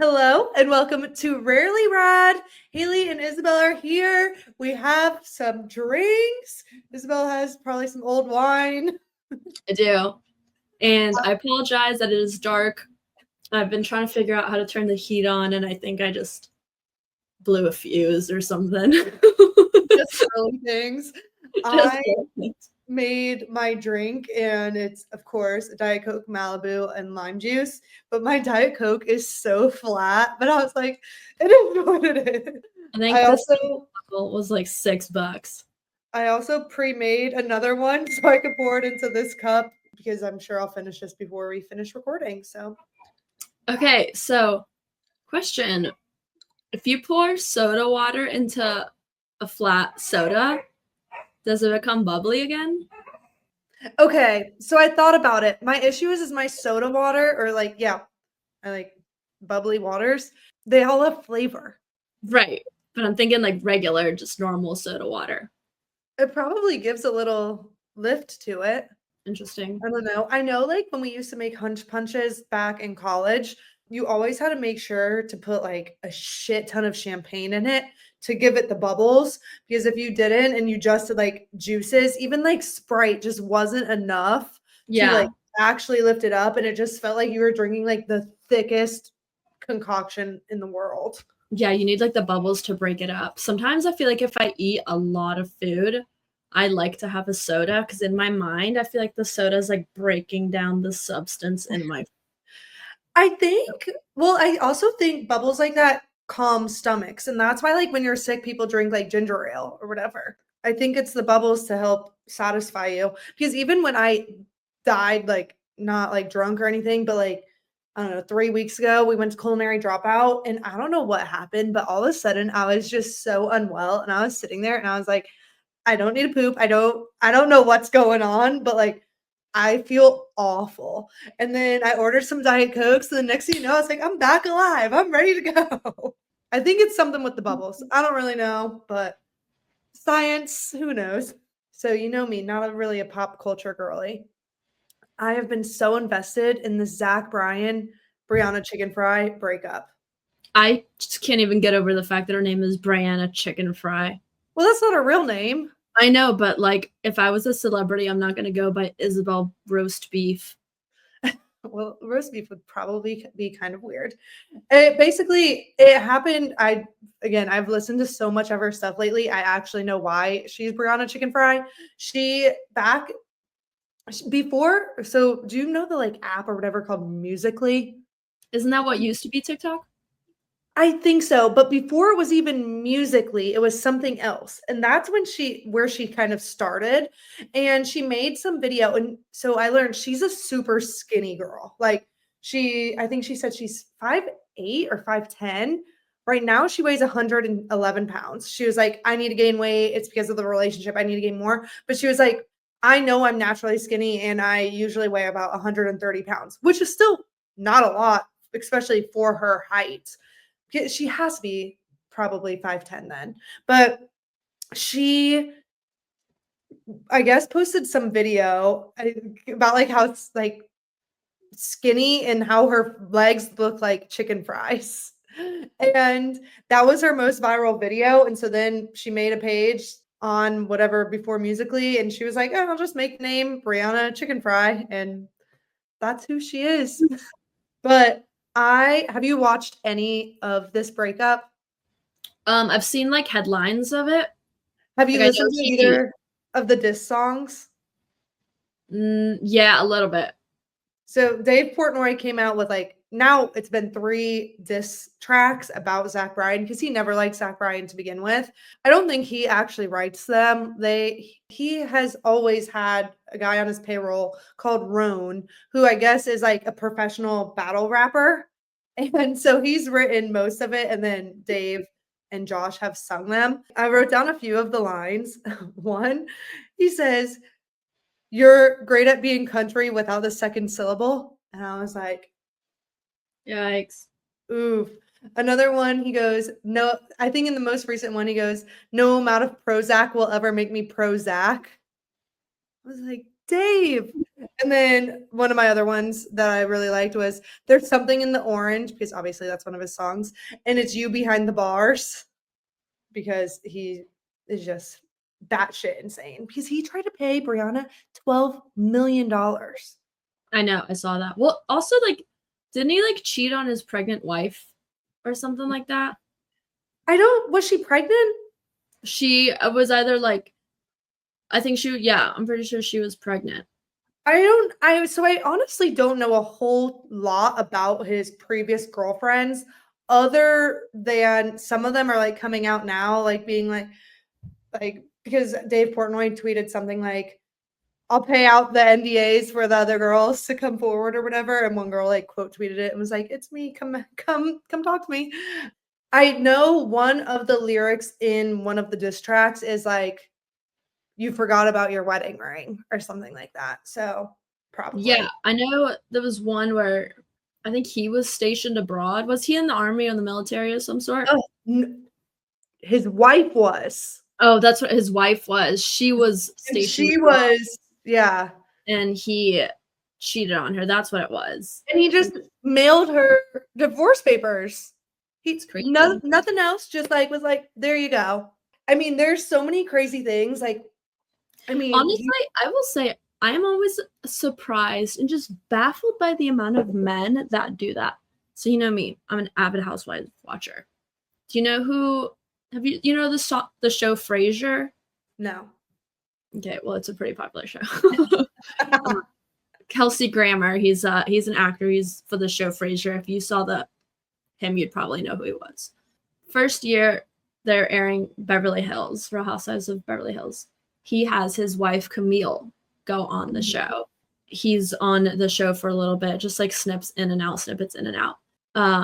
Hello and welcome to Rarely Rad. Haley and Isabel are here. We have some drinks. Isabel has probably some old wine. I do. And I apologize that it is dark. I've been trying to figure out how to turn the heat on, and I think I just blew a fuse or something. Just early things. I made my drink, and it's, of course, Diet Coke, Malibu, and lime juice. But my Diet Coke is so flat. But I was like, it is what it is. I think this bottle was like $6. I also pre-made another one so I could pour it into this cup because I'm sure I'll finish this before we finish recording. So, okay, so question. If you pour soda water into a flat soda, does it become bubbly again? okay, so I thought about it. My issue is my soda water or I like bubbly waters. They all have flavor. Right. But I'm thinking like regular, just normal soda water. It probably gives a little lift to it. Interesting. I don't know. I know like when we used to make hunch punches back in college, you always had to make sure to put like a shit ton of champagne in it to give it the bubbles. Because if you didn't and you just did like juices, even like Sprite just wasn't enough to like actually lift it up. And it just felt like you were drinking like the thickest concoction in the world. Yeah, you need like the bubbles to break it up. Sometimes I feel like if I eat a lot of food, I like to have a soda because in my mind, I feel like the soda is like breaking down the substance in my. I also think bubbles like that calm stomachs. And that's why, like, when you're sick, people drink like ginger ale or whatever. I think it's the bubbles to help satisfy you. Because even when I died, like, not like drunk or anything, but like, I don't know, 3 weeks ago, we went to culinary dropout and I don't know what happened, but all of a sudden I was just so unwell. And I was sitting there and I was like, I don't need to poop. I don't know what's going on, but like I feel awful. And then I ordered some Diet Cokes, and the next thing you know, it's like I'm back alive. I'm ready to go. I think it's something with the bubbles. I don't really know, but science, who knows? So you know me, not really a pop culture girly. I have been so invested in the Zach Bryan Brianna Chicken Fry breakup. I just can't even get over the fact that her name is Brianna Chicken Fry. Well, that's not her real name. I know, but like if I was a celebrity, I'm not going to go by Isabel Roast Beef. Well, roast beef would probably be kind of weird. It happened. I've listened to so much of her stuff lately. I actually know why she's Brianna Chicken Fry. She back before. So do you know the like app or whatever called Musically? Isn't that what used to be TikTok? I think so, but before it was even Musically, it was something else. And that's where she kind of started. And she made some video. And so I learned she's a super skinny girl. Like I think she said she's 5'8" or 5'10". Right now she weighs 111 pounds. She was like, I need to gain weight. It's because of the relationship. I need to gain more. But she was like, I know I'm naturally skinny and I usually weigh about 130 pounds, which is still not a lot, especially for her height. She has to be probably 5'10" then. But she, I guess, posted some video about like how it's like skinny and how her legs look like chicken fries. And that was her most viral video. And so then she made a page on whatever before Musically, and she was like, oh, I'll just make the name Brianna Chicken Fry. And that's who she is. But have you watched any of this breakup? I've seen like headlines of it. Have you listened to either of the diss songs? Yeah, a little bit. So Dave Portnoy came out with now it's been 3 diss tracks about Zach Bryan because he never liked Zach Bryan to begin with. I don't think he actually writes them. He has always had a guy on his payroll called Roan, who I guess is like a professional battle rapper. And so he's written most of it, and then Dave and Josh have sung them. I wrote down a few of the lines. One, he says, "You're great at being country without the second syllable." And I was like, yikes. Oof. Another one, he goes, no, I think in the most recent one, he goes, no amount of Prozac will ever make me pro-Zach. I was like, Dave. And then one of my other ones that I really liked was There's Something in the Orange, because obviously that's one of his songs, and it's You Behind the Bars, because he is just batshit insane, because he tried to pay Brianna $12 million. I know, I saw that. Well, also, like, didn't he, like, cheat on his pregnant wife or something like that? Was she pregnant? She was either, like, I think I'm pretty sure she was pregnant. I honestly don't know a whole lot about his previous girlfriends, other than some of them are like coming out now, like being like because Dave Portnoy tweeted something like, I'll pay out the NDAs for the other girls to come forward or whatever. And one girl like quote tweeted it and was like, it's me, come talk to me. I know one of the lyrics in one of the diss tracks is like, you forgot about your wedding ring or something like that. So probably. Yeah, I know there was one where I think he was stationed abroad. Was he in the army or the military of some sort? Oh, his wife was. Oh, that's what his wife was. She was And stationed she abroad, was, yeah. and he cheated on her. That's what it was. And he just mailed her divorce papers. It's crazy. Nothing else, just like was like, there you go. I mean, there's so many crazy things. Like, I mean, Honestly, I will say I am always surprised and just baffled by the amount of men that do that. So you know me, I'm an avid Housewives watcher. Do you know who? Have you know the show Frasier? no. Okay, well, it's a pretty popular show. Kelsey Grammer, he's an actor. He's for the show Frasier. If you saw him, you'd probably know who he was. First year, they're airing Beverly Hills, Real Housewives of Beverly Hills. He has his wife Camille go on the show. He's on the show for a little bit, just like snippets in and out.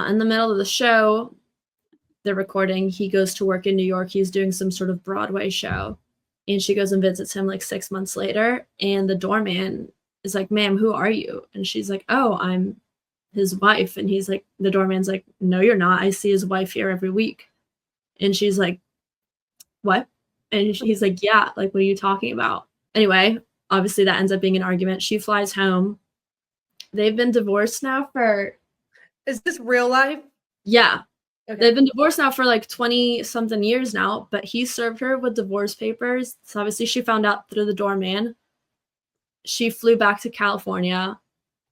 In the middle of the show, they're recording. He goes to work in New York. He's doing some sort of Broadway show. And she goes and visits him like 6 months later. And the doorman is like, ma'am, who are you? And she's like, oh, I'm his wife. And he's like, the doorman's like, no, you're not. I see his wife here every week. And she's like, what? And he's like, yeah, like, what are you talking about? Anyway, obviously that ends up being an argument. She flies home. They've been divorced now for... Is this real life? Yeah. Okay. They've been divorced now for like 20 something years now, but he served her with divorce papers. So obviously she found out through the doorman. She flew back to California.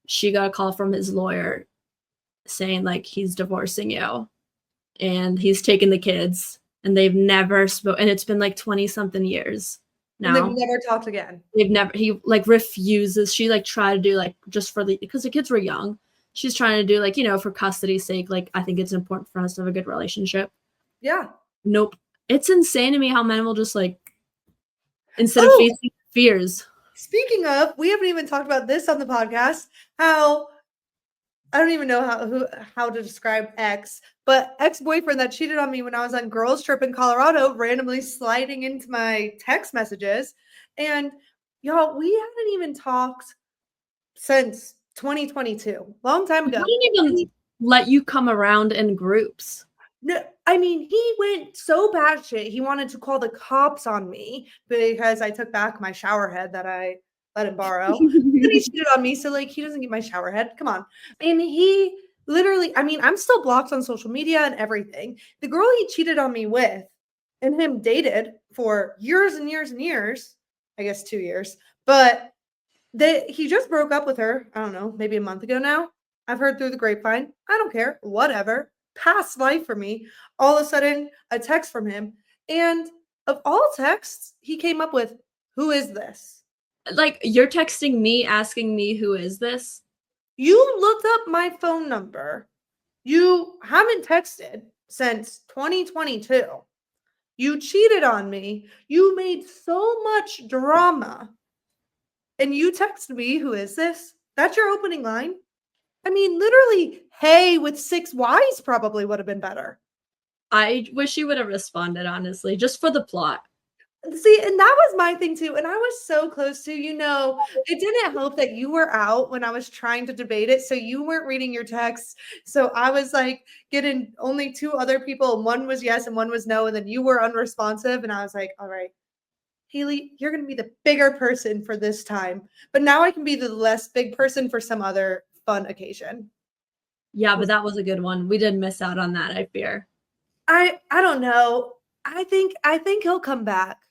She got a call from his lawyer saying like, he's divorcing you and he's taking the kids, and they've never spoken. And it's been like 20 something years now. And they've never talked again. He like refuses. She like tried to do like just because the kids were young. She's trying to do like, for custody's sake. Like, I think it's important for us to have a good relationship. Yeah. Nope. It's insane to me how men will just like, instead of facing fears. Speaking of, we haven't even talked about this on the podcast, how I don't even know how to describe but ex-boyfriend that cheated on me when I was on girls trip in Colorado, randomly sliding into my text messages. And y'all, we haven't even talked since 2022, long time ago. He didn't even let you come around in groups. No, I mean, he went so batshit. He wanted to call the cops on me because I took back my shower head that I let him borrow. Then he cheated on me, so like he doesn't get my shower head. Come on. And he literally, I mean, I'm still blocked on social media and everything. The girl he cheated on me with and him dated for years and years and years, I guess 2 years, but he just broke up with her, I don't know, maybe a month ago now. I've heard through the grapevine. I don't care, whatever. Past life for me. All of a sudden, a text from him. And of all texts, he came up with, who is this? Like, you're texting me asking me, who is this? You looked up my phone number. You haven't texted since 2022. You cheated on me. You made so much drama. And you text me, who is this? That's your opening line? I mean, literally, hey with 6 Ys probably would have been better. I wish you would have responded, honestly, just for the plot. See, and that was my thing too. And I was so close to, it didn't help that you were out when I was trying to debate it. So you weren't reading your texts. So I was like getting only 2 other people. And one was yes and one was no. And then you were unresponsive. And I was like, all right, Haley, you're going to be the bigger person for this time. But now I can be the less big person for some other fun occasion. Yeah, but that was a good one. We did miss out on that, I fear. I don't know. I think he'll come back.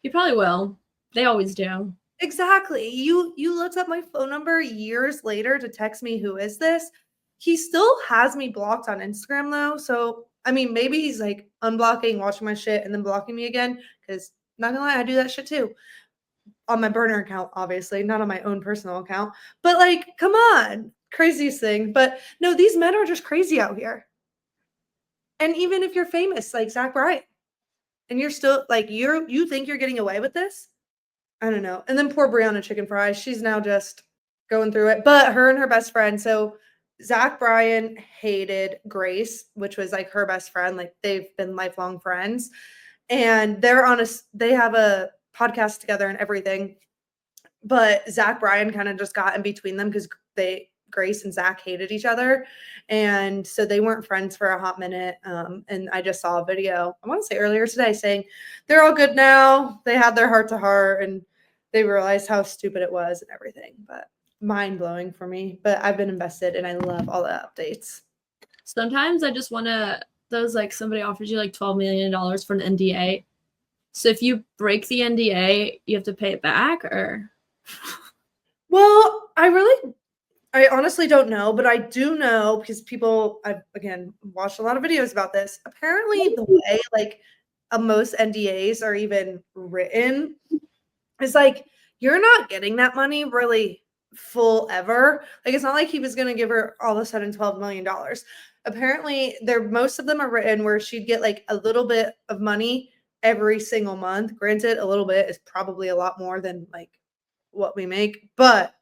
He probably will. They always do. Exactly. You looked up my phone number years later to text me, who is this? He still has me blocked on Instagram though. So I mean, maybe he's like unblocking, watching my shit, and then blocking me again. Because not gonna lie, I do that shit too. On my burner account, obviously, not on my own personal account. But like, come on. Craziest thing. But no, these men are just crazy out here. And even if you're famous, like Zach Bryan, and you're still like you think you're getting away with this? I don't know. And then poor Brianna Chicken Fry, she's now just going through it. But her and her best friend, so Zach Bryan hated Grace, which was like her best friend. Like they've been lifelong friends, and they have a podcast together and everything. But Zach Bryan kind of just got in between them because Grace and Zach hated each other. And so they weren't friends for a hot minute. And I just saw a video, I want to say earlier today, saying they're all good now. They had their heart to heart and they realized how stupid it was and everything. But mind blowing for me. But I've been invested and I love all the updates. Sometimes I just want to, those like somebody offers you like $12 million for an NDA. So if you break the NDA, you have to pay it back or? Well, I honestly don't know, but I do know because I've again watched a lot of videos about this. Apparently, the way like most NDAs are even written is like you're not getting that money really full ever. Like it's not like he was going to give her all of a sudden $12 million. Apparently, most of them are written where she'd get like a little bit of money every single month. Granted, a little bit is probably a lot more than like what we make, but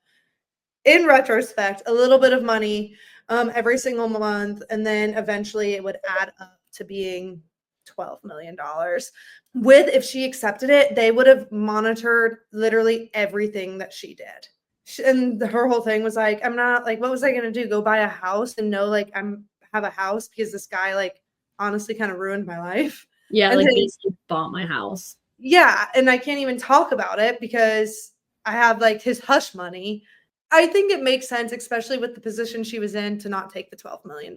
in retrospect, a little bit of money every single month, and then eventually it would add up to being $12 million. If she accepted it, they would have monitored literally everything that she did. And her whole thing was like, I'm not like, what was I going to do? Go buy a house and know like have a house because this guy like honestly kind of ruined my life. Yeah, and like then, basically bought my house. Yeah, and I can't even talk about it because I have like his hush money. I think it makes sense, especially with the position she was in, to not take the $12 million.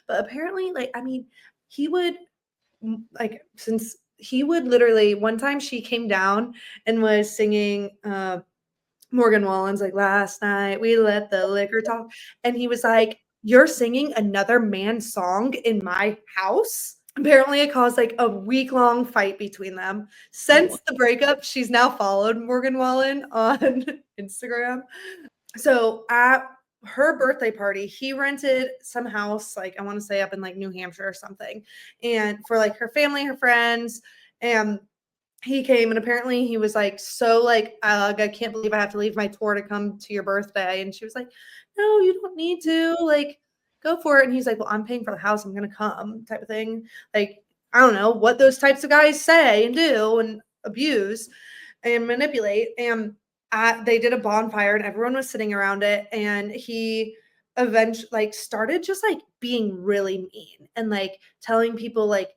But apparently, like, I mean, he would like since he would literally one time she came down and was singing Morgan Wallen's like last night we let the liquor talk, and he was like, "You're singing another man's song in my house." Apparently, it caused like a week-long fight between them. Since the breakup, she's now followed Morgan Wallen on Instagram. So at her birthday party, he rented some house, like I want to say up in like New Hampshire or something, and for like her family, her friends, and he came and apparently he was like so like I can't believe I have to leave my tour to come to your birthday, and she was like, no, you don't need to, like go for it. And he's like, well, I'm paying for the house, I'm gonna come, type of thing. Like I don't know what those types of guys say and do and abuse and manipulate. And they did a bonfire and everyone was sitting around it, and he eventually like started just like being really mean and like telling people like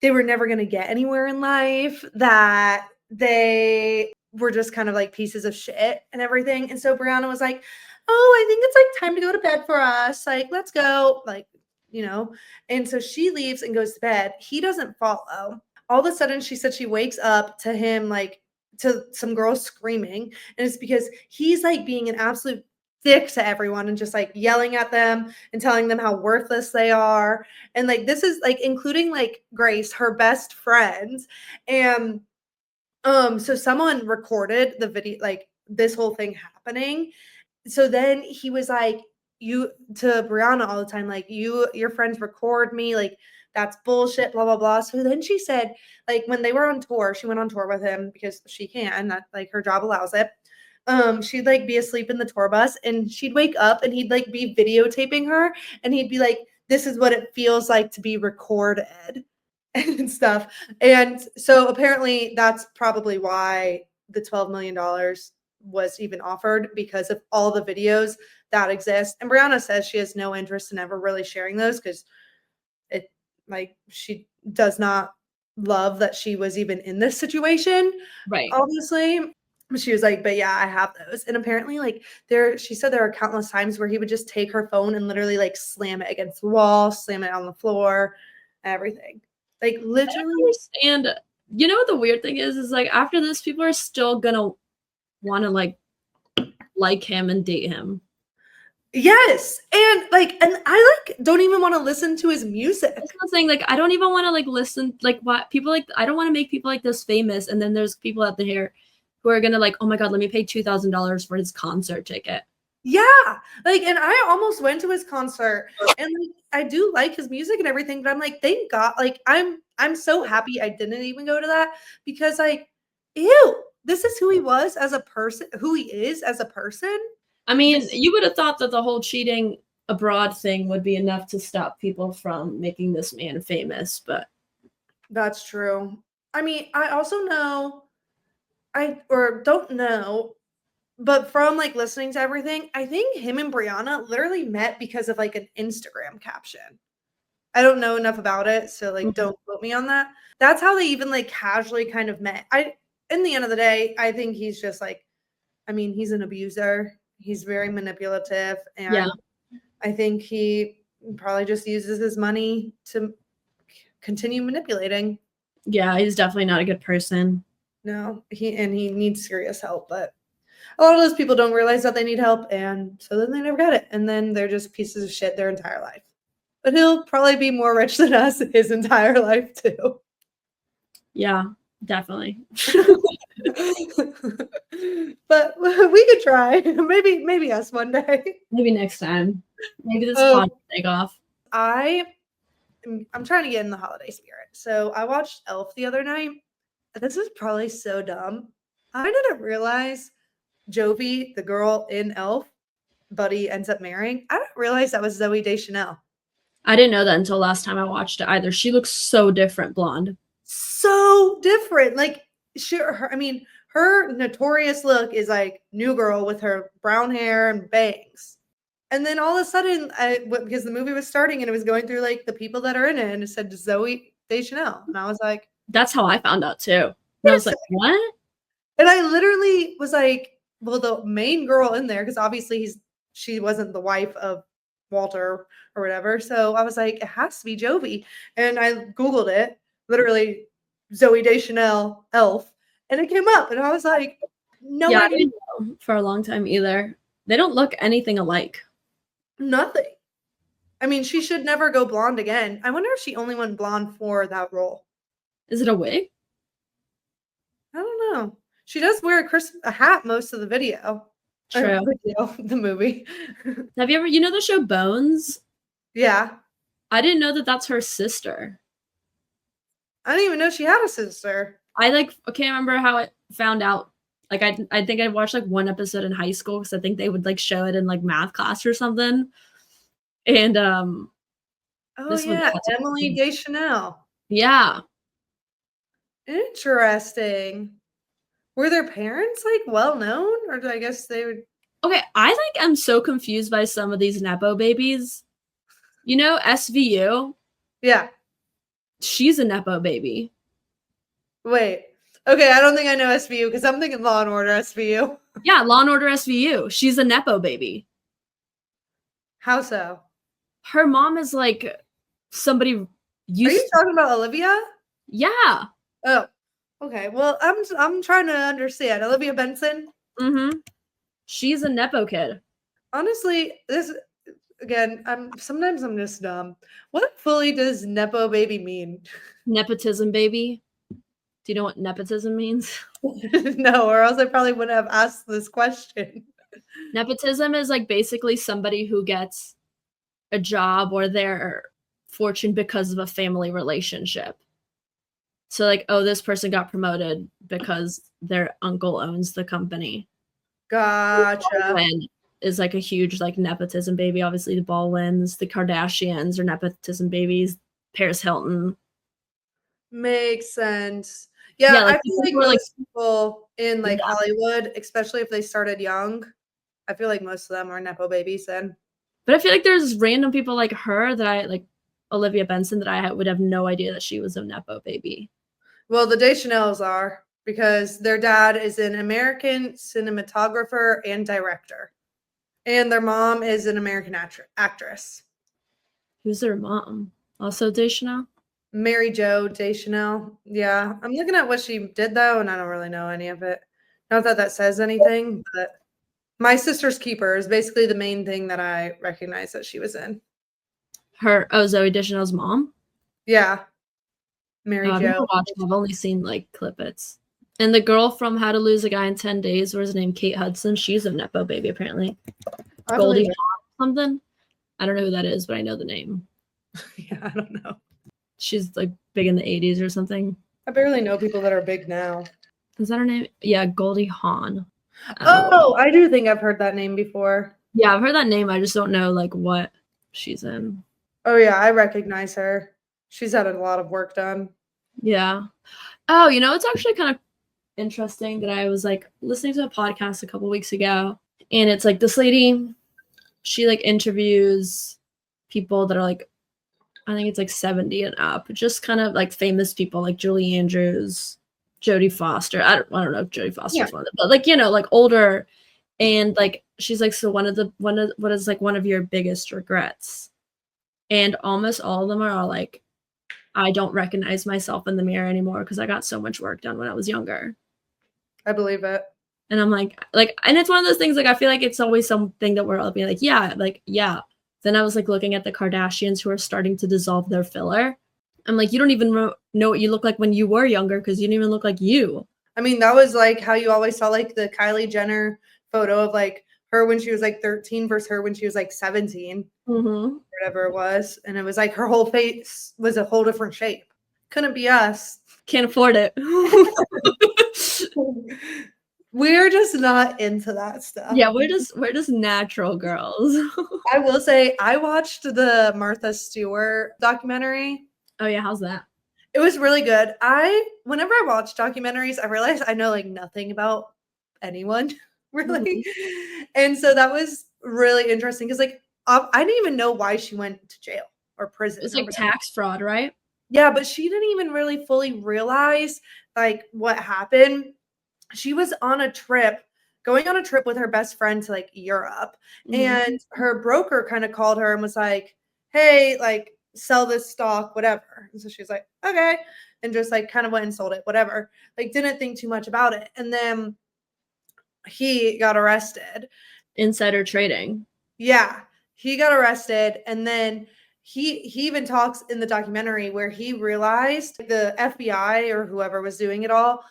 they were never going to get anywhere in life, that they were just kind of like pieces of shit and everything. And so Brianna was like, oh, I think it's like time to go to bed for us, like let's go, like, you know. And so she leaves and goes to bed. He doesn't follow. All of a sudden she said she wakes up to him like to some girls screaming, and it's because he's like being an absolute dick to everyone and just like yelling at them and telling them how worthless they are. And like this is like including like Grace, her best friend. And so someone recorded the video, like this whole thing happening. So then he was like, you to Brianna all the time, like your friends record me, like that's bullshit, blah blah blah. So then she said, like when they were on tour, she went on tour with him because she can, that like her job allows it. She'd like be asleep in the tour bus and she'd wake up and he'd like be videotaping her, and he'd be like, this is what it feels like to be recorded and stuff. And so apparently that's probably why the $12 million was even offered, because of all the videos that exist. And Brianna says she has no interest in ever really sharing those because it like she does not love that she was even in this situation, Right. obviously. But she was like, "But yeah, I have those." And apparently, like, she said there are countless times where he would just take her phone and literally, like, slam it against the wall, slam it on the floor, everything. Like, I don't literally. understand. You know what the weird thing is like after this, people are still gonna want to like him and date him. Yes, and I, like, don't even wanna listen to his music. That's what I'm saying. Like, I don't even want to like listen. Like, what people like? I don't want to make people like this famous, and then there's people out there who are gonna like, oh my god, let me pay $2,000 for his concert ticket. Yeah, like, and I almost went to his concert, and, like, I do like his music and everything, but I'm like, "Thank God," like, I'm so happy I didn't even go to that because, like, ew, this is who he was as a person who he is as a person. I mean, This you would have thought that the whole cheating abroad thing would be enough to stop people from making this man famous, but That's true. I mean, I also know or don't know, but from, like, listening to everything, I think him and Brianna literally met because of, like, an Instagram caption. I don't know enough about it, so, like, Mhm. don't quote me on that. That's how they even, like, casually kind of met. In the end of the day, I think he's just, like, I mean, he's an abuser. He's very manipulative, Yeah, and I think he probably just uses his money to continue manipulating. yeah, he's definitely not a good person. No, he needs serious help, but a lot of those people don't realize that they need help, and so then they never get it, and then they're just pieces of shit their entire life. But he'll probably be more rich than us his entire life too. Yeah, definitely. But we could try. Maybe us one day. Maybe next time. Maybe this Um, pod will take off. I'm trying to get in the holiday spirit. So I watched Elf the other night. This is probably so dumb. I didn't realize Jovi, the girl in Elf, Buddy ends up marrying. I didn't realize that was Zoe Deschanel. I didn't know that until last time I watched it either. She looks so different blonde. So different. Like I mean, her notorious look is like new girl with her brown hair and bangs. And then all of a sudden, because the movie was starting and it was going through like the people that are in it, and it said Zoe Deschanel, and I was like, That's how I found out too. And I wait a was like, second. what? And I literally was like, well, the main girl in there, because obviously she wasn't the wife of Walter or whatever. So I was like, it has to be Jovi. And I Googled it, literally Zoe Deschanel elf, and it came up. And I was like, no Yeah, I idea, didn't know for a long time either. They don't look anything alike. nothing. I mean, she should never go blonde again. I wonder if she only went blonde for that role. Is it a wig? I don't know. She does wear a hat most of the video. Or True. video, the movie. Have you ever, you know the show Bones? Yeah. I didn't know that that's her sister. I didn't even know she had a sister. I can't remember how I found out. Like I think I watched like one episode in high school because I think they would like show it in like math class or something. And Oh, this was yeah, Emily Deschanel. yeah. Interesting. Were their parents, like, well known? Or do I guess they would Okay, I like am so confused by some of these nepo babies. You know, SVU, Yeah. she's a nepo baby. Wait. Okay, I don't think I know SVU because 'cause I'm thinking Law& and Order SVU. Yeah, Law and Order SVU. She's a nepo baby. How so? Her mom is like somebody Are used you to, talking about Olivia? yeah. Oh, okay. Well, I'm trying to understand. Olivia Benson? Mm-hmm. She's a nepo kid. Honestly, this again, sometimes I'm just dumb. What fully does nepo baby mean? Nepotism baby. Do you know what nepotism means? No, or else I probably wouldn't have asked this question. Nepotism is like basically somebody who gets a job or their fortune because of a family relationship. So like, oh, this person got promoted because their uncle owns the company. Gotcha. Baldwin is like a huge like nepotism baby. Obviously, the Baldwins, the Kardashians are nepotism babies. Paris Hilton. Makes sense. Yeah, Yeah, I like feel people like who are like most people in, like, yeah. Hollywood, especially if they started young, I feel like most of them are nepo babies then. But I feel like there's random people like her that I like Olivia Benson that I would have no idea that she was a nepo baby. Well, the Deschanels are because their dad is an American cinematographer and director, and their mom is an American actress. Who's their mom? Also Deschanel? Mary Jo Deschanel. Yeah, I'm looking at what she did though, and I don't really know any of it. Not that that says anything, but My Sister's Keeper is basically the main thing that I recognize that she was in. Zooey Deschanel's mom? Yeah, Mary I've never Jo. watched it. I've only seen like clippets. And the girl from How to Lose a Guy in 10 Days, what was her name? Kate Hudson. She's a Nepo baby, apparently. I Goldie believe Hawn something. I don't know who that is, but I know the name. it. Yeah, I don't know. She's like big in the 80s or something. I barely know people that are big now. Is that her name? Yeah, Goldie Hawn. Oh, I do think I've heard that name before. Yeah, I've heard that name. I just don't know like what she's in. Oh yeah, I recognize her. She's had a lot of work done. Yeah. Oh, you know, it's actually kind of interesting that I was like listening to a podcast a couple weeks ago, and it's like this lady, she like interviews people that are like, I think it's like 70 and up, just kind of like famous people like Julie Andrews, Jodie Foster. I don't know if Jodie Foster's one of them, but like, you know, like older. And like she's like, so what is like one of your biggest regrets? And almost all of them are all like, I don't recognize myself in the mirror anymore because I got so much work done when I was younger. I believe it. And I'm like, and it's one of those things, like, I feel like it's always something that we're all being like, yeah. Then I was like looking at the Kardashians who are starting to dissolve their filler. I'm like, you don't even know what you look like when you were younger because you didn't even look like you. I mean, that was like how you always saw like the Kylie Jenner photo of like her when she was like 13 versus her when she was like 17, whatever it was. And it was like her whole face was a whole different shape. Couldn't be us. Can't afford it. We're just not into that stuff. Yeah, we're just natural girls. I will say I watched the Martha Stewart documentary. Oh yeah, how's that? It was really good. Whenever I watch documentaries, I realize I know like nothing about anyone really. And so that was really interesting because like I didn't even know why she went to jail or prison. It's like tax fraud, right? Yeah, but she didn't even really fully realize like what happened. She was on a trip, going on a trip with her best friend to like Europe, and her broker kind of called her and was like, "Hey, like sell this stock, whatever." And so she was like, "Okay," and just like kind of went and sold it, whatever. Like didn't think too much about it. And then he got arrested. Insider trading. Yeah, he got arrested, and then he even talks in the documentary where he realized the FBI or whoever was doing it all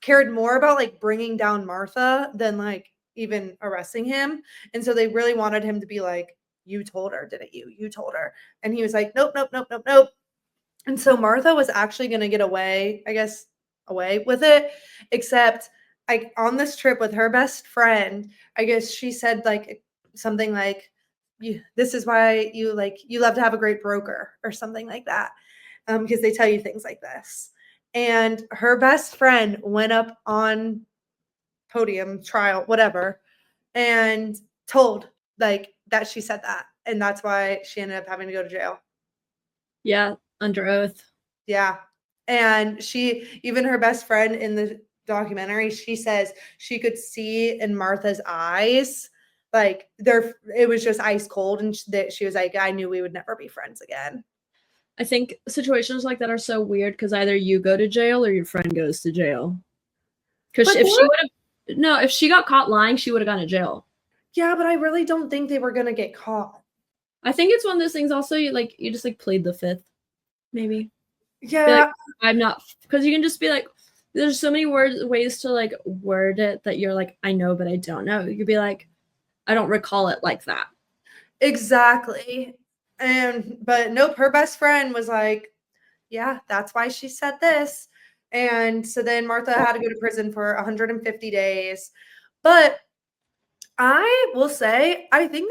cared more about like bringing down Martha than like even arresting him. And so they really wanted him to be like, "You told her, didn't you? You told her." And he was like, "Nope, nope, nope, nope, nope." And so Martha was actually going to get away, I guess, away with it, except like on this trip with her best friend, I guess she said like something like, "This is why you love to have a great broker," or something like that, because they tell you things like this. And her best friend went up on podium, trial, whatever, and told like that she said that. And that's why she ended up having to go to jail. Yeah, under oath. Yeah. And even her best friend in the documentary, she says she could see in Martha's eyes, like it was just ice cold. And she was like, "I knew we would never be friends again." I think situations like that are so weird because either you go to jail or your friend goes to jail. Because if she got caught lying, she would have gone to jail. Yeah, but I really don't think they were gonna get caught. I think it's one of those things. Also, you just like plead the fifth, maybe. Yeah, like, I'm not, because you can just be like, there's so many ways to like word it that you're like, I know, but I don't know. You could be like, I don't recall it like that. Exactly. But nope, her best friend was like, "Yeah, that's why she said this." And so then Martha had to go to prison for 150 days. But I will say, I think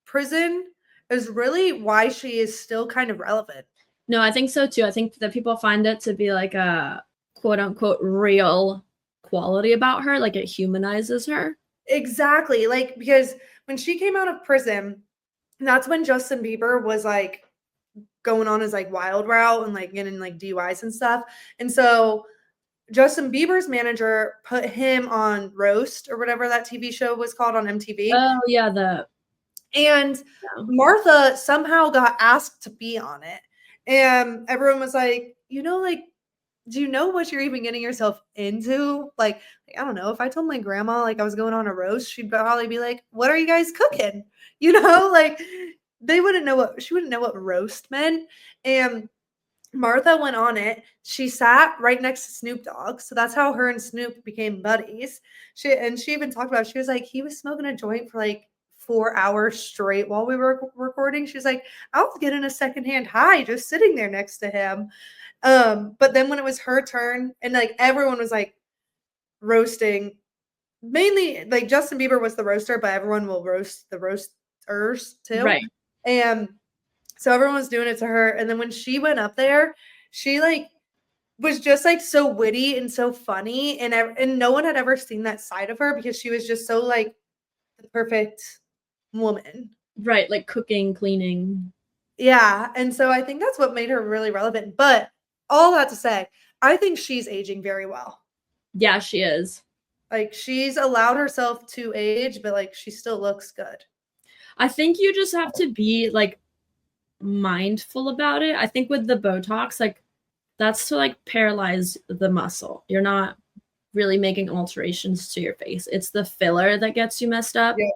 prison is really why she is still kind of relevant. No, I think so too. I think that people find it to be like a quote unquote real quality about her, like it humanizes her. Exactly. Like, because when she came out of prison, that's when Justin Bieber was like going on his like wild route and like getting like DUIs and stuff. And so Justin Bieber's manager put him on Roast or whatever that TV show was called on MTV. Oh yeah, And Martha somehow got asked to be on it. And everyone was like, like, do you know what you're even getting yourself into? Like, I don't know. If I told my grandma like I was going on a roast, she'd probably be like, what are you guys cooking? Like she wouldn't know what roast meant. And Martha went on it. She sat right next to Snoop Dogg. So that's how her and Snoop became buddies. She even talked about it. She was like, he was smoking a joint for like 4 hours straight while we were recording. She's like, I was getting a secondhand high just sitting there next to him. But then when it was her turn and like everyone was like roasting, mainly like Justin Bieber was the roaster, but everyone will roast the roasters too. right. And so everyone was doing it to her. And then when she went up there, she like was just like so witty and so funny. And no one had ever seen that side of her because she was just so like the perfect woman. Right, like cooking, cleaning. Yeah. And so I think that's what made her really relevant. But all that to say, I think she's aging very well. Yeah, she is. Like she's allowed herself to age, but like she still looks good. I think you just have to be like mindful about it. I think with the Botox, like that's to like paralyze the muscle. You're not really making alterations to your face. It's the filler that gets you messed up. Yeah.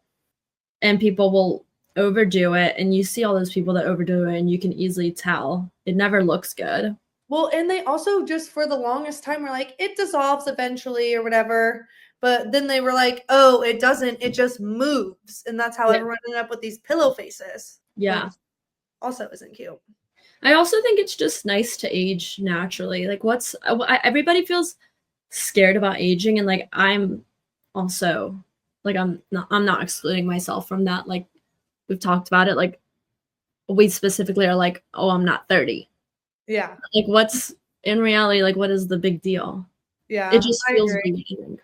And people will overdo it. And you see all those people that overdo it and you can easily tell. It never looks good. Well, and they also just for the longest time were like, it dissolves eventually or whatever. But then they were like, oh, it doesn't. It just moves. And that's how everyone ended up with these pillow faces. Yeah. Also isn't cute. I also think it's just nice to age naturally. Like everybody feels scared about aging. And like, I'm also like, I'm not excluding myself from that. Like we've talked about it. Like we specifically are like, oh, I'm not 30. Yeah. Like what's in reality, like what is the big deal? Yeah. It just feels weird.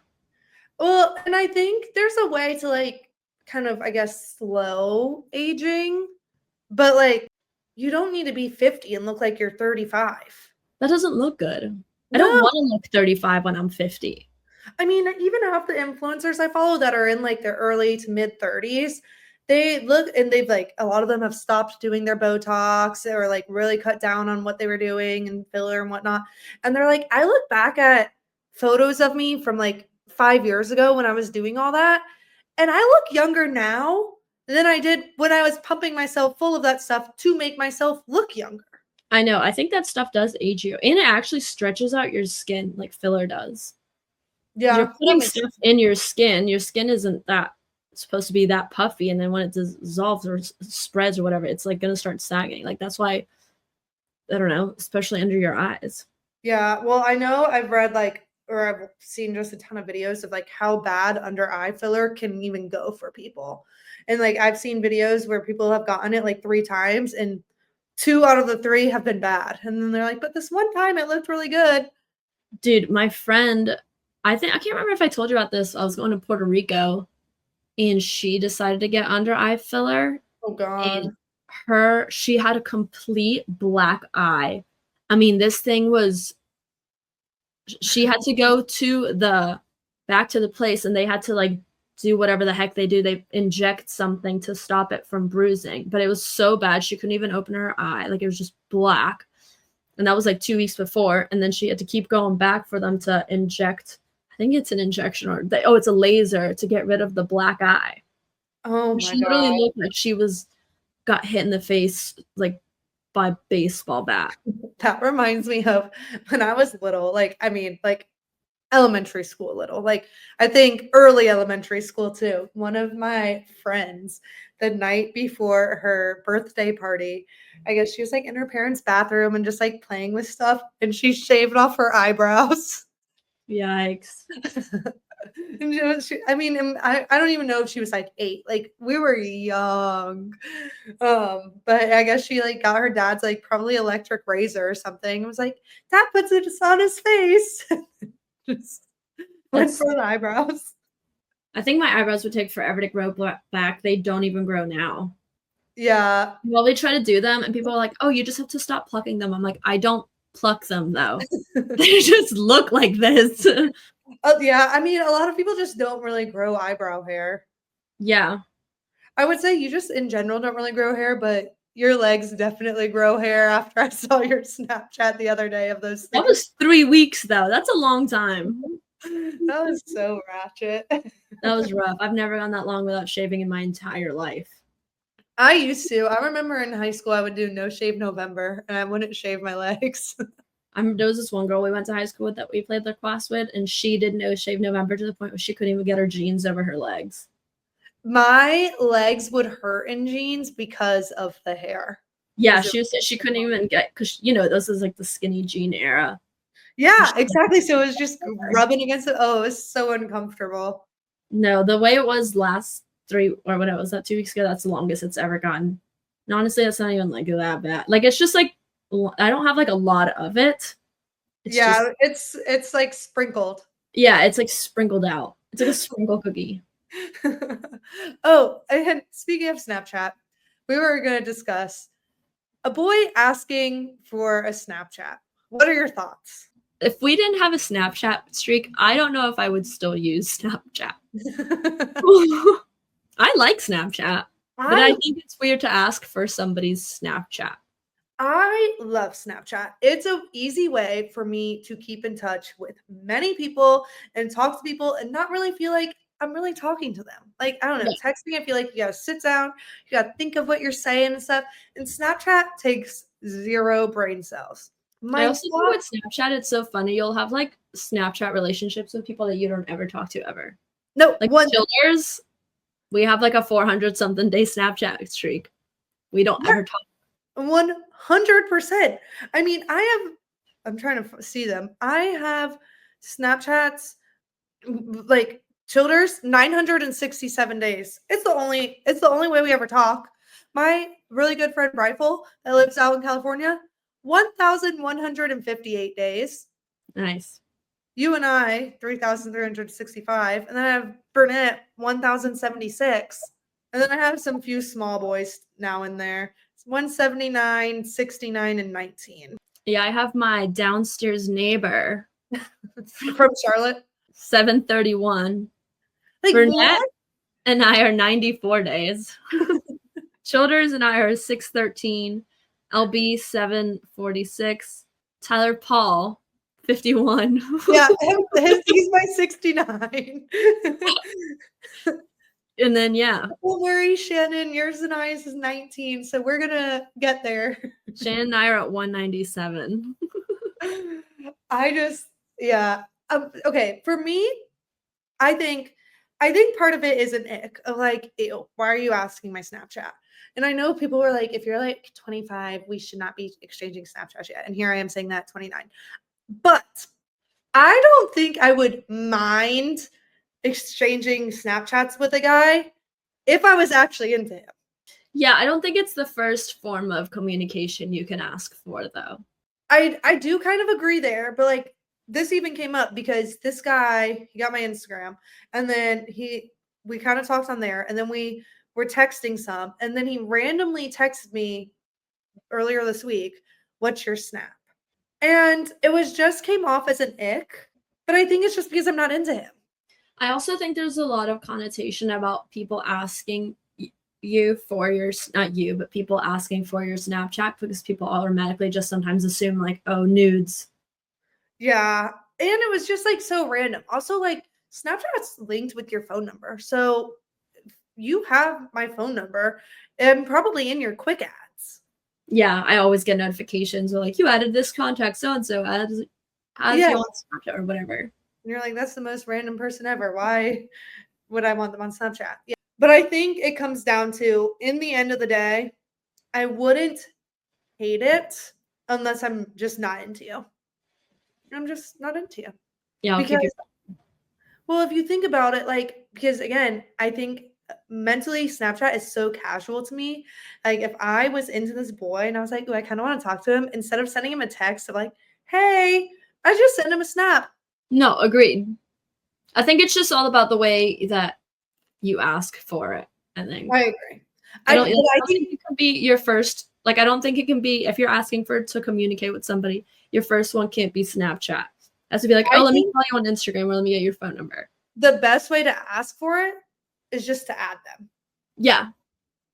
Well, and I think there's a way to like kind of, I guess, slow aging, but like you don't need to be 50 and look like you're 35. That doesn't look good. No. I don't want to look 35 when I'm 50. I mean, even half the influencers I follow that are in like their early to mid 30s, they look and they've like a lot of them have stopped doing their Botox or like really cut down on what they were doing and filler and whatnot. And they're like, I look back at photos of me from like 5 years ago when I was doing all that, and I look younger now than I did when I was pumping myself full of that stuff to make myself look younger. I know. I think that stuff does age you, and it actually stretches out your skin like filler does. Yeah, you're putting stuff in your skin. Your skin isn't that supposed to be that puffy, and then when it dissolves or spreads or whatever, it's like gonna start sagging. Like that's why, I don't know, especially under your eyes. Yeah, well, I know I've read like, or I've seen just a ton of videos of like how bad under eye filler can even go for people. And like I've seen videos where people have gotten it like 3 times and 2 out of the 3 have been bad. And then they're like, but this one time it looked really good. Dude, my friend, I can't remember if I told you about this. I was going to Puerto Rico and she decided to get under eye filler. Oh God. And she had a complete black eye. I mean, this thing was, she had to go back to the place and they had to like do whatever the heck they do. They inject something to stop it from bruising, but it was so bad. She couldn't even open her eye. Like it was just black. And that was like 2 weeks before. And then she had to keep going back for them to inject. I think it's an injection it's a laser to get rid of the black eye. Oh my God. She literally looked like she got hit in the face like by a baseball bat. That reminds me of when I was little, like, I mean, like elementary school little, like I think early elementary school too. One of my friends, the night before her birthday party, I guess she was like in her parents' bathroom and just like playing with stuff, and she shaved off her eyebrows. Yikes. And I don't even know if she was like 8. Like we were young. But I guess she like got her dad's like probably electric razor or something. It was like, Dad puts it just on his face. Just went for the eyebrows. I think my eyebrows would take forever to grow back. They don't even grow now. Yeah. Well, they try to do them, and people are like, "Oh, you just have to stop plucking them." I'm like, "I don't pluck them though. They just look like this." Oh, yeah. I mean, a lot of people just don't really grow eyebrow hair. Yeah. I would say you just in general don't really grow hair, but your legs definitely grow hair after I saw your Snapchat the other day of those That things. was 3 weeks though. That's a long time. That was so ratchet. That was rough. I've never gone that long without shaving in my entire life. I used to. I remember in high school I would do no shave November and I wouldn't shave my legs. There was this one girl we went to high school with that we played lacrosse with, and she did no shave November to the point where she couldn't even get her jeans over her legs. My legs would hurt in jeans because of the hair. Yeah, 'Cause it she said she couldn't even get, because this is like the skinny jean era. Yeah, exactly. So it was just rubbing against it. Oh, it was so uncomfortable. No, the way it was last 3 or what it was that 2 weeks ago, that's the longest it's ever gotten. And honestly, that's not even like that bad. Like it's just like I don't have like a lot of it. It's just Yeah, it's like sprinkled. yeah, it's like sprinkled out. It's like a sprinkle cookie. Oh, and speaking of Snapchat, we were going to discuss a boy asking for a Snapchat. What are your thoughts? If we didn't have a Snapchat streak, I don't know if I would still use Snapchat. I like Snapchat, but I think it's weird to ask for somebody's Snapchat. I love Snapchat. It's an easy way for me to keep in touch with many people and talk to people and not really feel like I'm really talking to them. Like, I don't know, Yeah. texting, I feel like you gotta sit down, you gotta think of what you're saying and stuff. And Snapchat takes 0 brain cells. I My also think with Snapchat, it's so funny. You'll have like Snapchat relationships with people that you don't ever talk to ever. no Like one Childers, we have like a 400 something day Snapchat streak. We don't ever talk. 100%. I mean, I'm trying to see them. I have Snapchats like Childers 967 days. It's the only way we ever talk. My really good friend Rifle that lives out in California, 1158 days. Nice. You and I 3365, and then I have Burnett 1076. And then I have some few small boys now in there. It's 179, 69, and 19. Yeah, I have my downstairs neighbor From Charlotte. 731. Like Burnett what? and I are 94 days. Childers and I are 613. LB 746. Tyler Paul 51. Yeah, he's my 69. And then yeah, Don't worry, Shannon, yours and I's is 19, so we're gonna get there. Shannon and I are at 197. Yeah. Okay, for me, I think part of it is an ick of like, ew, why are you asking my Snapchat? And I know people were like, if you're like 25, we should not be exchanging Snapchats yet. And here I am saying that at 29. But I don't think I would mind exchanging Snapchats with a guy if I was actually into him. Yeah, I don't think it's the first form of communication you can ask for, though. I do kind of agree there, but like this even came up because this guy, he got my Instagram, and then we kind of talked on there, and then we were texting some, and then he randomly texted me earlier this week, "What's your Snap?" And it was just came off as an ick, but I think it's just because I'm not into him. I also think there's a lot of connotation about people asking you for your, not you, but people asking for your Snapchat, because people automatically just sometimes assume like, oh, nudes. Yeah. And it was just like so random. Also, like Snapchat's linked with your phone number. So you have my phone number and probably in your quick ads. Yeah, I always get notifications like, you added this contact so and so as you on Snapchat or whatever. And you're like, that's the most random person ever. Why would I want them on Snapchat? Yeah. But I think it comes down to, in the end of the day, I wouldn't hate it unless I'm just not into you. I'm just not into you. Yeah, because, well, if you think about it, like, because again, I think mentally Snapchat is so casual to me. Like, if I was into this boy and I was like, oh, I kind of want to talk to him, instead of sending him a text of like, hey, I just send him a snap. No, agreed. I think it's just all about the way that you ask for it, I think. I agree. I don't, I but I don't think think it could be your first. Like, I don't think it can be if you're asking for to communicate with somebody. Your first one can't be Snapchat. It has to be like, oh, I let me think call you on Instagram or let me get your phone number. the best way to ask for it is just to add them. Yeah,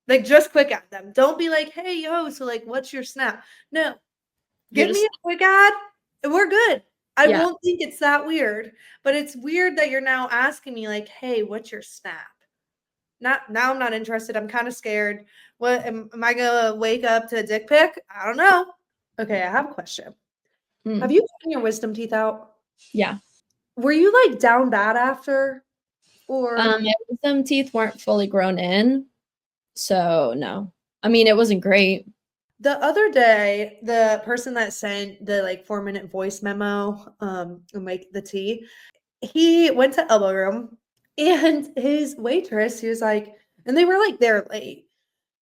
Like, just quick add them. Don't be like, hey, yo, so like, what's your Snap? No, give me a quick ad and we're good. I Yeah. won't think it's that weird, but it's weird that you're now asking me like, hey, what's your Snap? Not now, I'm not interested. I'm kind of scared. What am I gonna wake up to a dick pic? I don't know. Okay, I have a question. Have you gotten your wisdom teeth out? Yeah. Were you like down bad after? Or My wisdom teeth weren't fully grown in, so no. I mean, it wasn't great. the other day, the person that sent the like 4-minute voice memo, and like the tea, he went to Elbow Room and his waitress, he was like, and they were like there late,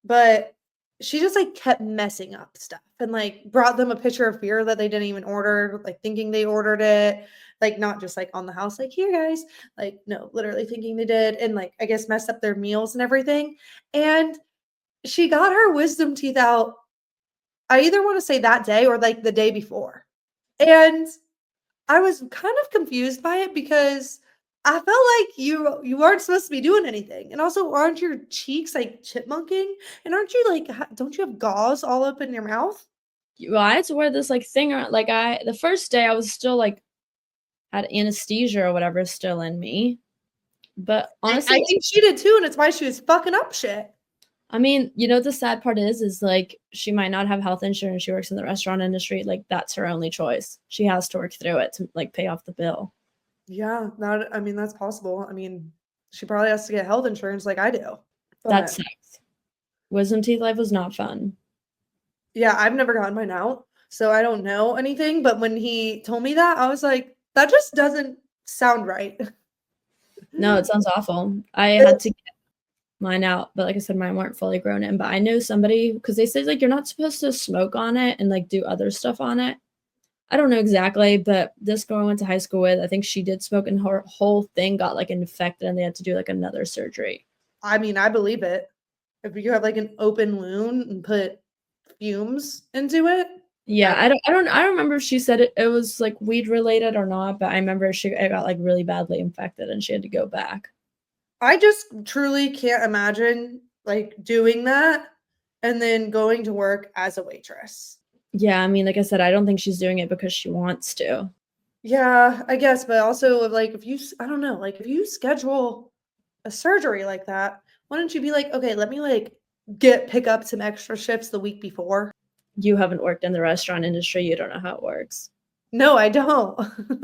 but she just like kept messing up stuff and like brought them a pitcher of beer that they didn't even order, like thinking they ordered it, like not just like on the house, like here guys, like no, literally thinking they did, and like I guess messed up their meals and everything. And she got her wisdom teeth out. I either want to say that day or like the day before. And I was kind of confused by it because I felt like you aren't supposed to be doing anything. And also, aren't your cheeks like chipmunking? And aren't you like don't you have gauze all up in your mouth? Well, I had to wear this like thing around. Like the first day I was still like had anesthesia or whatever still in me. But honestly, I think she did too, and it's why she was fucking up shit. I mean, you know, the sad part is like she might not have health insurance. She works in the restaurant industry. Like that's her only choice. She has to work through it to like pay off the bill. Yeah, I mean, that's possible. I mean, she probably has to get health insurance like I do. That sucks. Wisdom teeth life was not fun. Yeah, I've never gotten mine out, so I don't know anything. But when he told me that, I was like, that just doesn't sound right. No, it sounds awful. I had to get mine out, but like I said, mine weren't fully grown in. But I know somebody because they say like you're not supposed to smoke on it and like do other stuff on it. I don't know exactly, but this girl I went to high school with, I think she did smoke and her whole thing got like infected and they had to do like another surgery. I mean, I believe it. If you have like an open wound and put fumes into it. Yeah, I don't remember if she said it was like weed related or not, but I remember it got like really badly infected and she had to go back. I just truly can't imagine like doing that and then going to work as a waitress. Yeah, I mean, like I said, I don't think she's doing it because she wants to. Yeah, I guess, but also like if you, I don't know, like if you schedule a surgery like that, why don't you be like, okay, let me like pick up some extra shifts the week before? You haven't worked in the restaurant industry, you don't know how it works. No, I don't.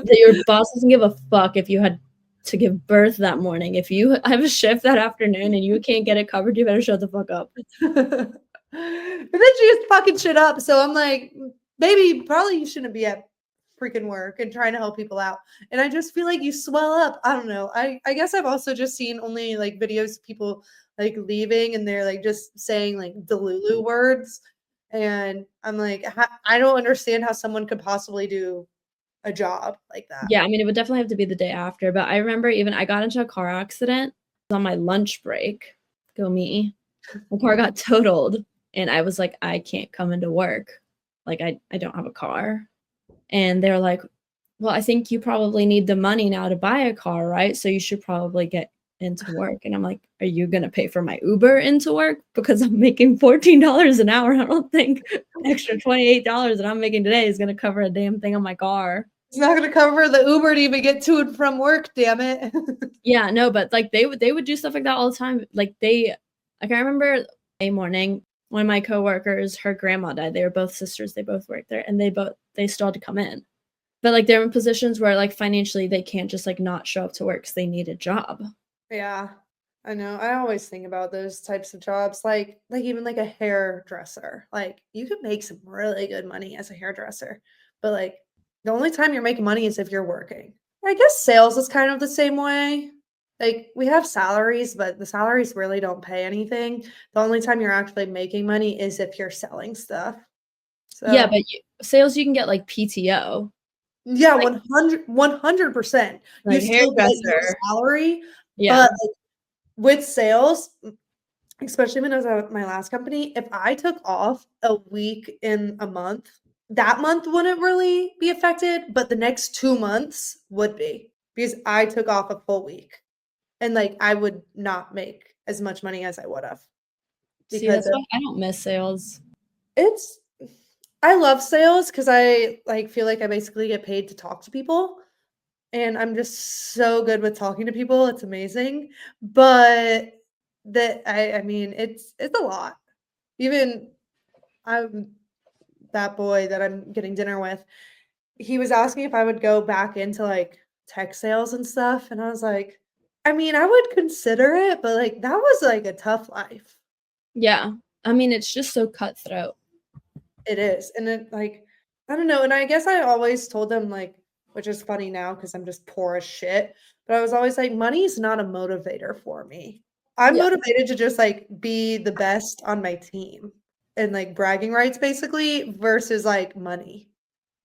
Your boss doesn't give a fuck if you had to give birth that morning. If you have a shift that afternoon and you can't get it covered, you better shut the fuck up. But then she just fucking shit up. So I'm like, baby, probably you shouldn't be at freaking work and trying to help people out. And I just feel like you swell up. I don't know. I guess I've also just seen only like videos of people like leaving and they're like just saying like Delulu words. And I'm like, I don't understand how someone could possibly do a job like that. Yeah, I mean, it would definitely have to be the day after. But I remember even I got into a car accident on my lunch break. Go me. My car got totaled. And I was like, I can't come into work. Like, I don't have a car. And they're like, well, I think you probably need the money now to buy a car, right? So you should probably get into work. And I'm like, are you going to pay for my Uber into work? Because I'm making $14 an hour. I don't think extra $28 that I'm making today is going to cover a damn thing on my car. It's not going to cover the Uber to even get to and from work, damn it. Yeah, no, but like they would do stuff like that all the time. Like I remember a morning, one of my coworkers, her grandma died. They were both sisters. They both worked there and they still had to come in. But like they're in positions where like financially they can't just like not show up to work because they need a job. Yeah, I know. I always think about those types of jobs, like even like a hairdresser. Like you could make some really good money as a hairdresser, but like the only time you're making money is if you're working. I guess sales is kind of the same way. Like we have salaries, but the salaries really don't pay anything. The only time you're actually making money is if you're selling stuff. So Yeah, but sales you can get like PTO. yeah, like, 100%. Like You still get your hairdresser. salary, Yeah. but like, with sales, especially when I was at my last company, if I took off a week in a month, that month wouldn't really be affected, but the next 2 months would be because I took off a full week and like I would not make as much money as I would have See, because that's why I don't miss sales. it's I love sales because I like feel like I basically get paid to talk to people. And I'm just so good with talking to people, it's amazing, but I mean, it's a lot. Even I'm that boy that I'm getting dinner with, he was asking if I would go back into, like, tech sales and stuff, and I was like, I mean, I would consider it, but, like, that was, like, a tough life. Yeah. I mean, it's just so cutthroat. It is, and it, like, I don't know, and I guess I always told them, like, which is funny now because 'cause I'm just poor as shit, but I was always like, "Money's not a motivator for me." I'm Yeah. motivated to just, like, be the best on my team and, like, bragging rights basically versus, like, money.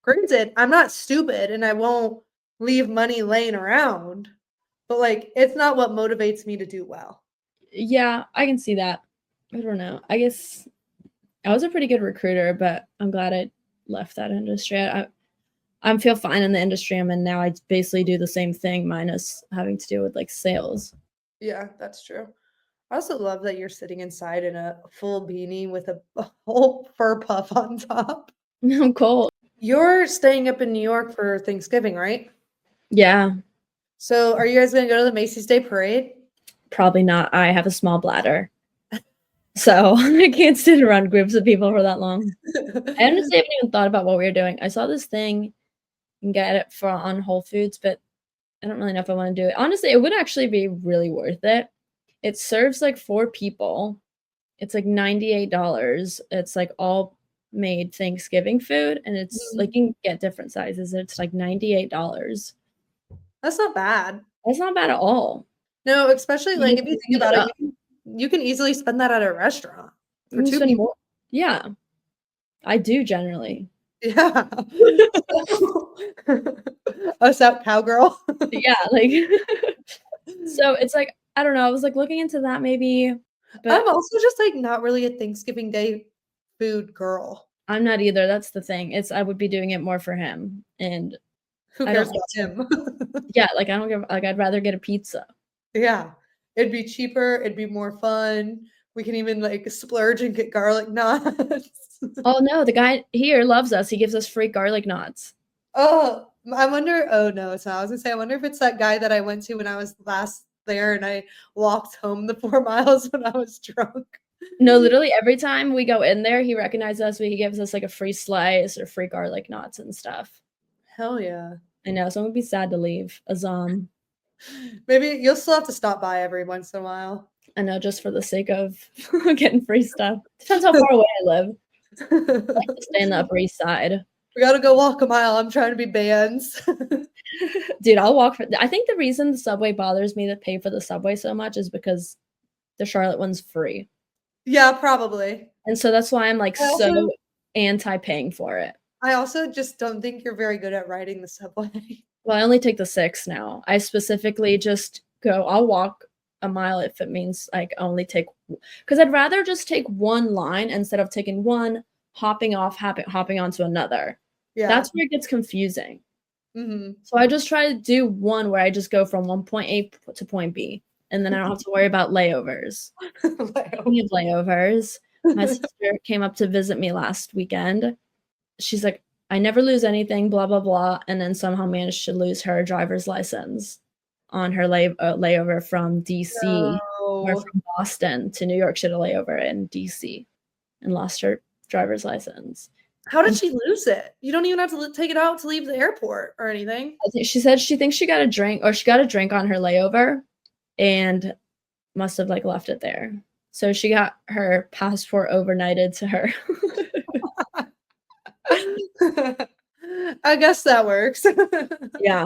Granted, I'm not stupid and I won't leave money laying around, but, like, it's not what motivates me to do well. Yeah, I can see that. I don't know. I guess I was a pretty good recruiter, but I'm glad I left that industry. I feel fine in the industry I'm in now. I basically do the same thing minus having to do with like sales. Yeah, that's true. I also love that you're sitting inside in a full beanie with a whole fur puff on top. I'm cold. You're staying up in New York for Thanksgiving, right? Yeah, So are you guys gonna go to the Macy's Day Parade? probably not. I have a small bladder. So I can't sit around groups of people for that long. I honestly haven't even thought about what we were doing. I saw this thing, you can get it for on Whole Foods, but I don't really know if I want to do it. Honestly, it would actually be really worth it. It serves like 4 people. It's like $98. It's like all made Thanksgiving food and it's like Mhm. you can get different sizes. It's like $98. That's not bad. That's not bad at all. No, especially, You like, if can you think speed about it it, up. you can easily spend that at a restaurant You for can 2 spend people. more. Yeah, I do generally. Yeah. Us out cowgirl. Yeah, like so it's like I don't know, I was like looking into that maybe, I'm but also just, like, not really a Thanksgiving Day food girl. I'm not either. That's the thing. It's I would be doing it more for him and Who I don't cares like about to him? yeah, like I don't give like I'd rather get a pizza. Yeah. It'd be cheaper, it'd be more fun. We can even, like, splurge and get garlic knots. Oh no, the guy here loves us. He gives us free garlic knots. Oh, I wonder oh, no, it's not. I was gonna say, I wonder if it's that guy that I went to when I was last there and I walked home the 4 miles when I was drunk. No, literally every time we go in there, he recognizes us, he gives us like a free slice or free garlic knots and stuff. Hell yeah. I know, so I'm gonna be sad to leave Azam. Maybe you'll still have to stop by every once in a while. I know, just for the sake of getting free stuff. Depends how far away I live. I like to stay in the Upper East Side. We gotta go walk a mile, I'm trying to be bands. Dude, I'll walk for I think the reason the subway bothers me to pay for the subway so much is because the Charlotte one's free. Yeah, probably. And so that's why I'm like I also so anti paying for it. I also just don't think you're very good at riding the subway. Well, I only take the 6 now. I specifically just go I'll walk a mile if it means like only take because I'd rather just take one line instead of taking one, hopping off, hopping onto another. Yeah. That's where it gets confusing. Mhm. So I just try to do one where I just go from one point A to point B, and then I don't have to worry about layovers. Speaking of layovers, my sister came up to visit me last weekend. She's like, I never lose anything, blah, blah, blah. And then somehow managed to lose her driver's license on her layover from DC or No. from Boston to New York. She had a layover in DC and lost her driver's license. How did And she lose it? You don't even have to take it out to leave the airport or anything. I think she said she thinks she got a drink or she got a drink on her layover and must have like left it there. So she got her passport overnighted to her. I guess that works. Yeah.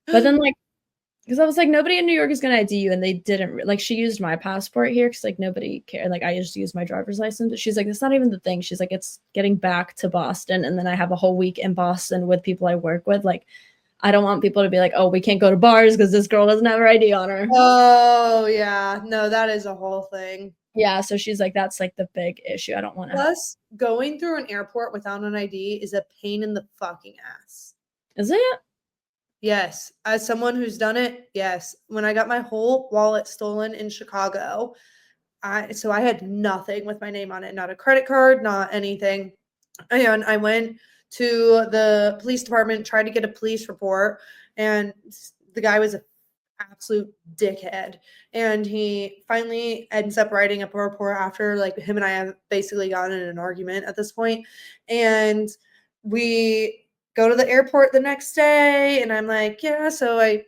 But then like because I was like, nobody in New York is gonna ID you, and they didn't. Like, she used my passport here because like nobody cared. Like, I just used my driver's license. But she's like, it's not even the thing. She's like, it's getting back to Boston, and then I have a whole week in Boston with people I work with. Like, I don't want people to be like, oh, we can't go to bars because this girl doesn't have her ID on her. Oh, yeah. No, that is a whole thing. Yeah, so she's like, that's like the big issue. I don't want to. Plus, going through an airport without an ID is a pain in the fucking ass. Is it? Yes, as someone who's done it, yes. When I got my whole wallet stolen in Chicago, I had nothing with my name on it, not a credit card, not anything. And I went to the police department, tried to get a police report, and the guy was an absolute dickhead. And he finally ends up writing up a report after like him and I have basically gotten in an argument at this point. And we go to the airport the next day, and I'm like, yeah, so I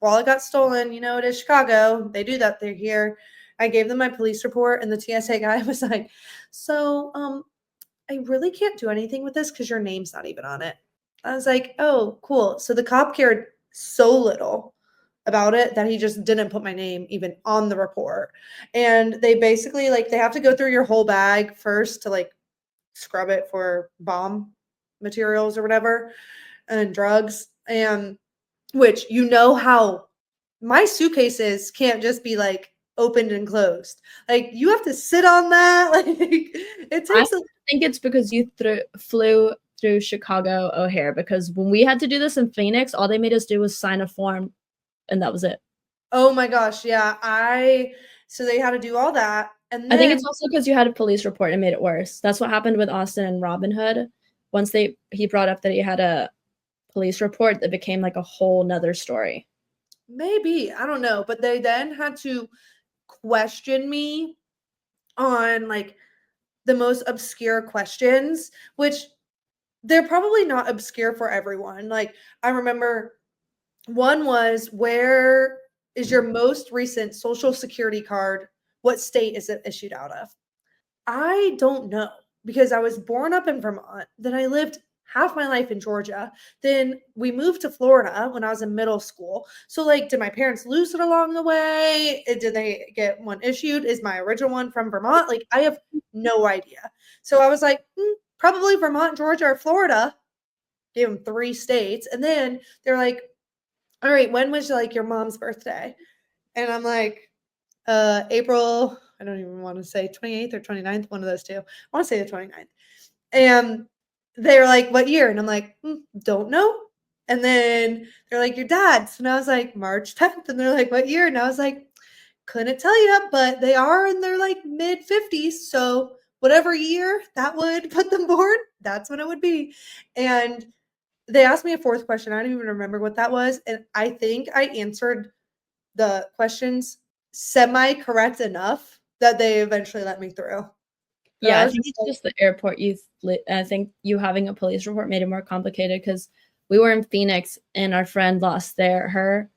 wallet got stolen, it is Chicago. They do that, they're here. I gave them my police report, and the TSA guy was like, so I really can't do anything with this because your name's not even on it. I was like, oh, cool. So the cop cared so little about it that he just didn't put my name even on the report. And they basically like they have to go through your whole bag first to like scrub it for bomb materials or whatever and drugs. And which how my suitcases can't just be like opened and closed. Like you have to sit on that. Like it takes I think it's because you flew through Chicago O'Hare, because when we had to do this in Phoenix, all they made us do was sign a form and that was it. Oh my gosh, yeah. So they had to do all that. And then I think it's also because you had a police report and made it worse. That's what happened with Austin and Robin Hood. Once he brought up that he had a police report, that became like a whole nother story. maybe, I don't know, but they then had to question me on like the most obscure questions, which they're probably not obscure for everyone. Like I remember one was, where is your most recent social security card? What state is it issued out of? I don't know because I was born up in Vermont. Then I lived half my life in Georgia. Then we moved to Florida when I was in middle school. So, like, did my parents lose it along the way? Did they get one issued? Is my original one from Vermont? Like, I have no idea. So I was like, probably Vermont, Georgia, or Florida. Gave them 3 states. And then they're like, all right, when was like your mom's birthday? And I'm like, April, I don't even want to say 28th or 29th, one of those two. I want to say the 29th. And they're like, what year? And I'm like, don't know. And then they're like, your dad's. And I was like, March 10th. And they're like, what year? And I was like, couldn't tell you, but they are in their like mid 50s. So whatever year that would put them born, that's when it would be. And they asked me a 4th question. I don't even remember what that was. And I think I answered the questions semi-correct enough that they eventually let me through. Yeah, I think it's just the airport. I think you having a police report made it more complicated because we were in Phoenix and our friend lost her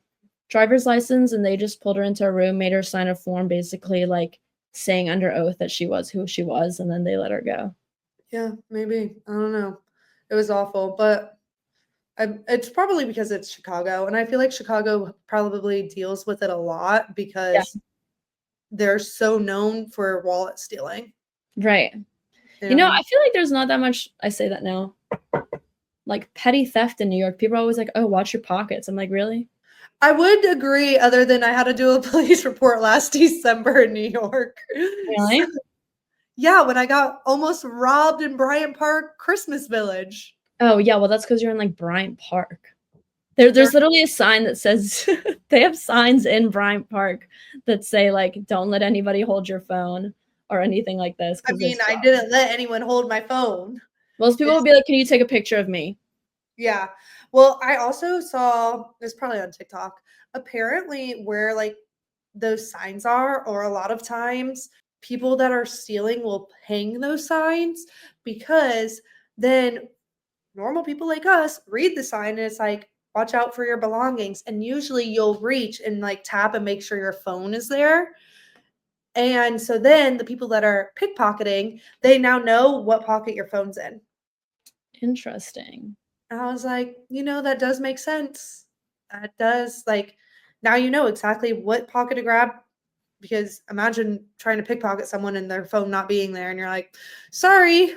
driver's license, and they just pulled her into a room, made her sign a form, basically like saying under oath that she was who she was, and then they let her go. Yeah, maybe. I don't know. It was awful, but it's probably because it's Chicago, and I feel like Chicago probably deals with it a lot because they're so known for wallet stealing. Right. I feel like there's not that much, I say that now, like petty theft in New York. People are always like, oh, watch your pockets. I'm like, really? I would agree, other than I had to do a police report last December in New York. Really? So, yeah, when I got almost robbed in Bryant Park Christmas Village. Oh, yeah, well, that's because you're in, like, Bryant Park. There's literally a sign that says they have signs in Bryant Park that say, like, don't let anybody hold your phone or anything like this. I mean, I didn't let anyone hold my phone. Most people would be like, can you take a picture of me? Yeah. Well, I also saw, it's probably on TikTok, apparently where, like, those signs are, or a lot of times people that are stealing will hang those signs because then normal people like us read the sign and it's like, watch out for your belongings. And usually you'll reach and like tap and make sure your phone is there. And so then the people that are pickpocketing, they now know what pocket your phone's in. Interesting. And I was like, that does make sense. That does, like, now you know exactly what pocket to grab. Because imagine trying to pickpocket someone and their phone not being there, and you're like, sorry.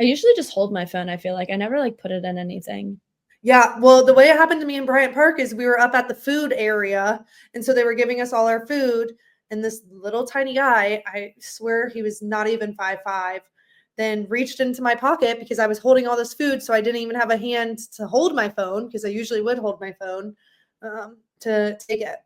I usually just hold my phone. I feel like I never like put it in anything. Yeah, well, the way it happened to me in Bryant Park is we were up at the food area, and so they were giving us all our food, And this little tiny guy, I swear he was not even 5'5", then reached into my pocket because I was holding all this food. So I didn't even have a hand to hold my phone, because I usually would hold my phone to take it.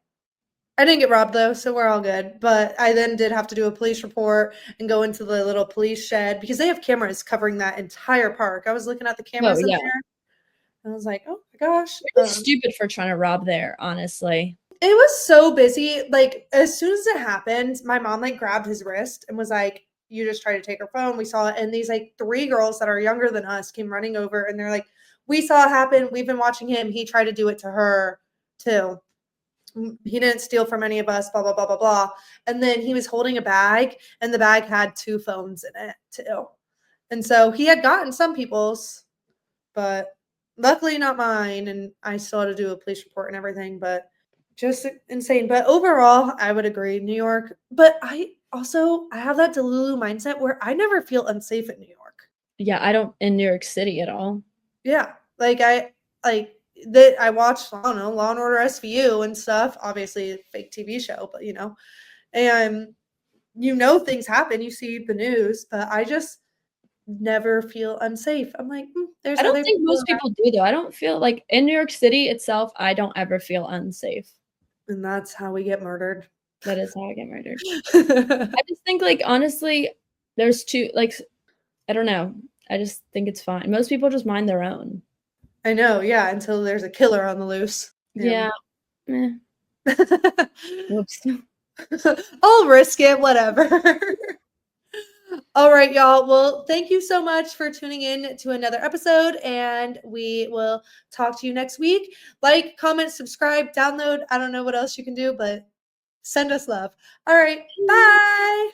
I didn't get robbed though, so we're all good. But I then did have to do a police report and go into the little police shed, because they have cameras covering that entire park. I was looking at the cameras in yeah. there. I was like, oh my gosh. Really stupid for trying to rob there, honestly. It was so busy. Like, as soon as it happened, my mom like grabbed his wrist and was like, you just tried to take her phone. We saw it. And these like 3 girls that are younger than us came running over, and they're like, we saw it happen. We've been watching him. He tried to do it to her too. He didn't steal from any of us, blah, blah, blah, blah, blah. And then he was holding a bag, and the bag had 2 phones in it too. And so he had gotten some people's, but luckily not mine. And I still had to do a police report and everything, but just insane. But overall, I would agree, New York. But I have that Delulu mindset where I never feel unsafe in New York. Yeah, I don't in New York City at all. Yeah, like I watched, I don't know, Law and Order SVU and stuff. Obviously, a fake TV show, but and things happen. You see the news, but I just never feel unsafe. I'm like, there's. I don't think most people do though. I don't feel like in New York City itself, I don't ever feel unsafe. And that's how we get murdered. That is how I get murdered. I just think, like, honestly, there's two, like, I don't know. I just think it's fine. Most people just mind their own. I know, yeah, until there's a killer on the loose. Yeah. Whoops. I'll risk it, whatever. All right, y'all. Well, thank you so much for tuning in to another episode, and we will talk to you next week. Like, comment, subscribe, download. I don't know what else you can do, but send us love. All right. Bye.